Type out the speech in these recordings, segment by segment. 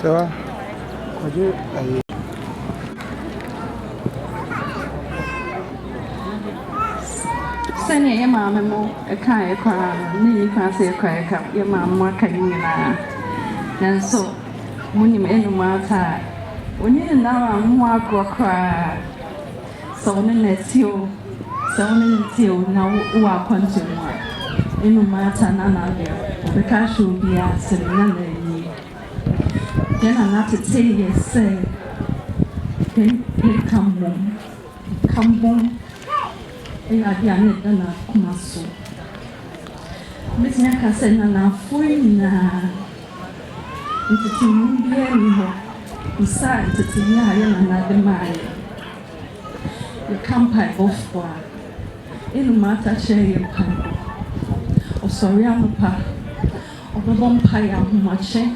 So, could you? Send your mamma a kind of crown, you can't say a crack up your mamma can you and so when you made no matter when you know I'm more Kwakwaa so when it's you so when it's you now who are consuming in no matter none of you because you'll be asking none of you then I'm not to tell you say come home Agyapomaa Agyeman kumaso. Miss Nyaka said na fuina. Ntiti mbia ni ho. Usa ntiti ya na demai. The campai ofwa. Inu mata share pa. O sorry amupa. Obobom pa ya humache.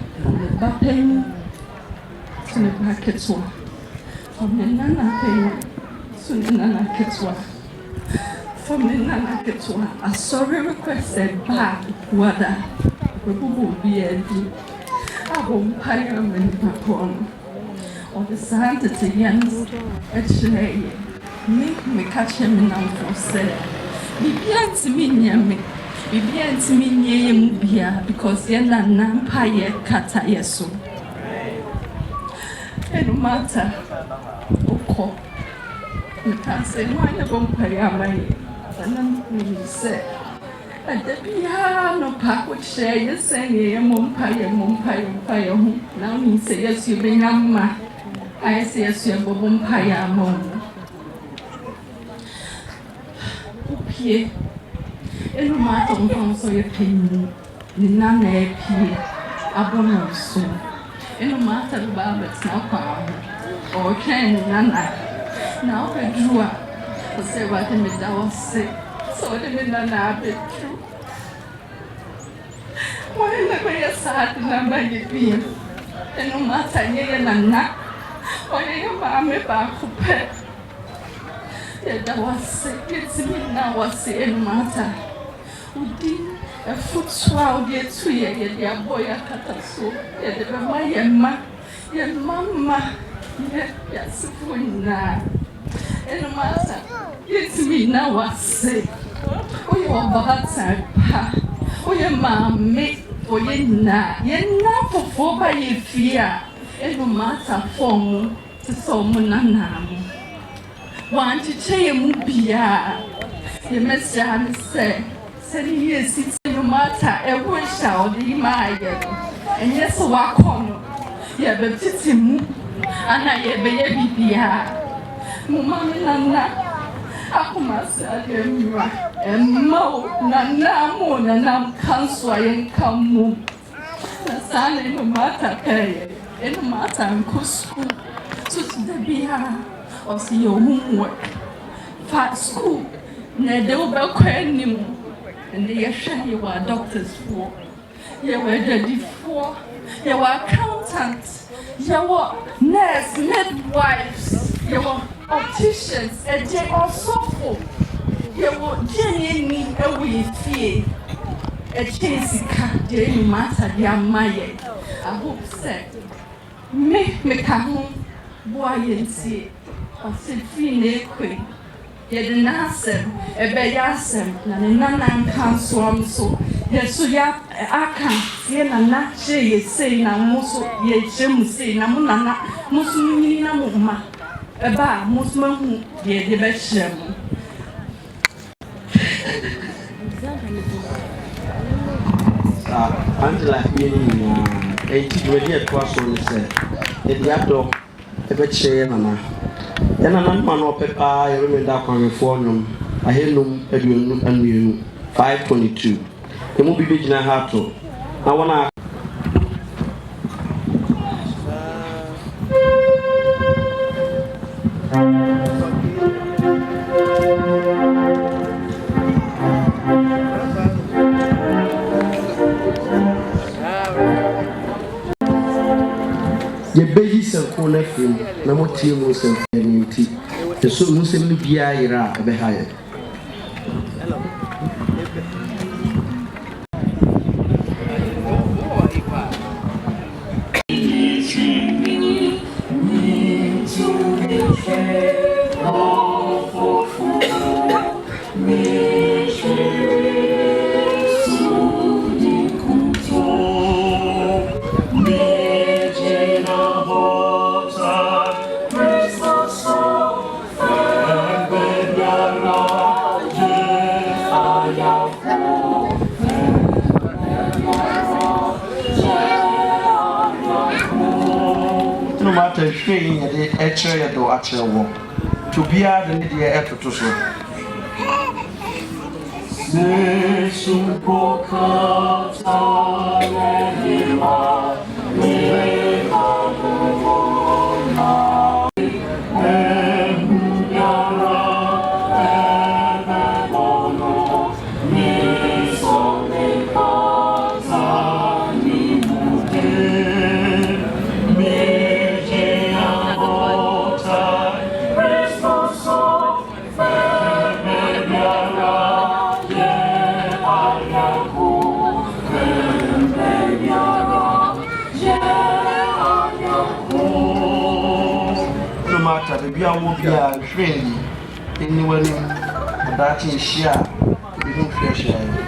Ba pen. Sune ba ketwa. Nana pen. Sune nana ketwa. For me, Nana Ketwa, a sorry requested back whether we will be a do. I won't pay a minute upon or the sanctity Jens at Shay. Me catch him now for say. Be beyond to me near me. Be beyond to me near Mubia because Yena Nampire Kata Yesu. And no matter, oh, you can't say, why I won't pay a money. And then say, at the piano pack would share you saying, Mumpire. Now he says, yes, you bring Amma. I say, yes, you're Mumpire Mom. Upie, and no matter so you pay none a pie, abonum so. And no matter the Babbitt's now or can Nana. Now I drew up. Say what I mean, I was sick, so I didn't know that true. Why not be a sad number you be? And no matter, you're not. Why your mamma back for pet? Yet I was sick, it's me now, was saying matter. Who did a foot swell, yet 2 years, your boy, a catasso, yet your mamma, yes, and no matter, it's me now, I say. Oh, your bad pa. Oh, your mammy, oh, you're not for 4 by your fear. And no matter for to so monanam. Want to say a mupia. You must say, sending you sits no matter, a wish out the Maya. And yes, walk on. Yeah, but it's him, and I have baby. Mama Nana, Agyapomaa Agyeman, and Mo Nana Mo Nana Kanswa and Kamu. The son in the matter pay, in the matter and school. So to the Bia or see your homework. Fast school, Nedo Belquanim, and they assure you are doctors for. You were ready for, you were accountants, you were nurse, midwives, you were opticians, and they are so you were genuinely away fear. A chase cat, they matter, they are my. I hope said, me come boy and see, or sit free naked. Yet the Nasem, a bayasem, and none can swam so. Yes, so ya, I can't see a not say, now, most ye Jim say, Namuna, Muslimina Mumma. Eba musman ye de beshem Angela enti we dey twaso ne se e dia do e be che nana ya nana ma no pepa ye me da kwanfo nyum ahenum aduonum anu 522 e mu bi gina ha to na wona ye beji sanko na film na motie mo sanko ni ti so mo sem ni bia yira be haye matter shame the etcher do at your walk. To be at the idea to so. Baby, I will be a trainee anywhere that is share. We don't fair share.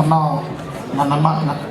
Now, Nana